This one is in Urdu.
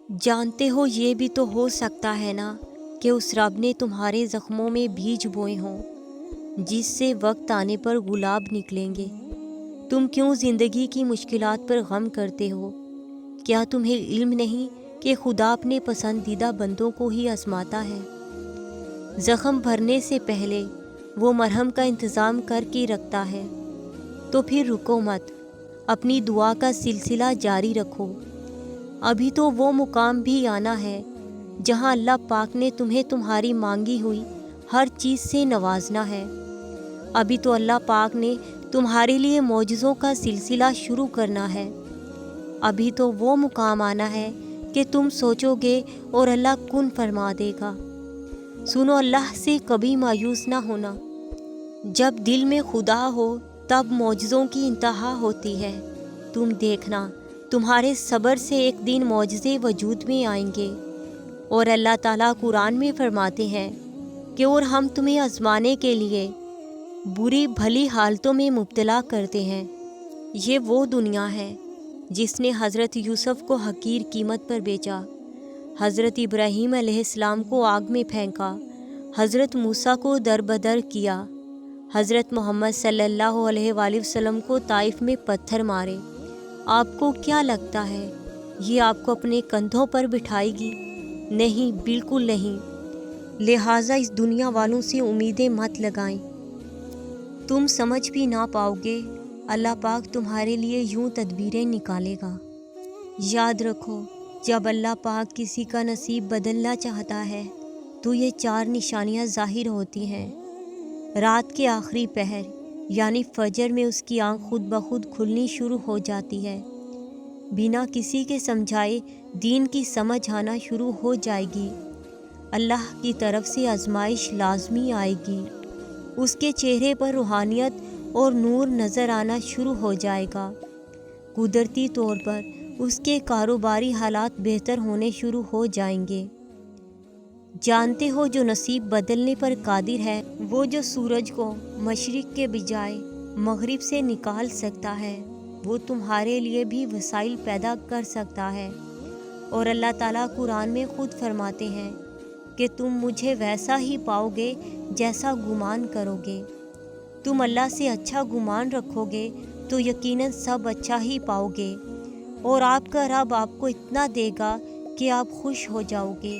جانتے ہو یہ بھی تو ہو سکتا ہے نا کہ اس رب نے تمہارے زخموں میں بیج بوئے ہوں جس سے وقت آنے پر گلاب نکلیں گے۔ تم کیوں زندگی کی مشکلات پر غم کرتے ہو؟ کیا تمہیں علم نہیں کہ خدا اپنے پسندیدہ بندوں کو ہی آزماتا ہے؟ زخم بھرنے سے پہلے وہ مرہم کا انتظام کر کے رکھتا ہے۔ تو پھر رکو مت، اپنی دعا کا سلسلہ جاری رکھو۔ ابھی تو وہ مقام بھی آنا ہے جہاں اللہ پاک نے تمہیں تمہاری مانگی ہوئی ہر چیز سے نوازنا ہے۔ ابھی تو اللہ پاک نے تمہارے لیے معجزوں کا سلسلہ شروع کرنا ہے۔ ابھی تو وہ مقام آنا ہے کہ تم سوچو گے اور اللہ کن فرما دے گا۔ سنو، اللہ سے کبھی مایوس نہ ہونا۔ جب دل میں خدا ہو تب معجزوں کی انتہا ہوتی ہے۔ تم دیکھنا، تمہارے صبر سے ایک دن معجزے وجود میں آئیں گے۔ اور اللہ تعالیٰ قرآن میں فرماتے ہیں کہ اور ہم تمہیں آزمانے کے لیے بری بھلی حالتوں میں مبتلا کرتے ہیں۔ یہ وہ دنیا ہے جس نے حضرت یوسف کو حقیر قیمت پر بیچا، حضرت ابراہیم علیہ السلام کو آگ میں پھینکا، حضرت موسیٰ کو در بدر کیا، حضرت محمد صلی اللہ علیہ وآلہ وسلم کو طائف میں پتھر مارے۔ آپ کو کیا لگتا ہے یہ آپ کو اپنے کندھوں پر بٹھائے گی؟ نہیں، بالکل نہیں۔ لہٰذا اس دنیا والوں سے امیدیں مت لگائیں، تم سمجھ بھی نہ پاؤ گے۔ اللہ پاک تمہارے لیے یوں تدبیریں نکالے گا۔ یاد رکھو، جب اللہ پاک کسی کا نصیب بدلنا چاہتا ہے تو یہ 4 نشانیاں ظاہر ہوتی ہیں۔ رات کے آخری پہر یعنی فجر میں اس کی آنکھ خود بخود کھلنی شروع ہو جاتی ہے، بنا کسی کے سمجھائے دین کی سمجھ آنا شروع ہو جائے گی، اللہ کی طرف سے آزمائش لازمی آئے گی، اس کے چہرے پر روحانیت اور نور نظر آنا شروع ہو جائے گا، قدرتی طور پر اس کے کاروباری حالات بہتر ہونے شروع ہو جائیں گے۔ جانتے ہو جو نصیب بدلنے پر قادر ہے، وہ جو سورج کو مشرق کے بجائے مغرب سے نکال سکتا ہے، وہ تمہارے لیے بھی وسائل پیدا کر سکتا ہے۔ اور اللہ تعالیٰ قرآن میں خود فرماتے ہیں کہ تم مجھے ویسا ہی پاؤ گے جیسا گمان کرو گے۔ تم اللہ سے اچھا گمان رکھو گے تو یقیناً سب اچھا ہی پاؤ گے، اور آپ کا رب آپ کو اتنا دے گا کہ آپ خوش ہو جاؤ گے۔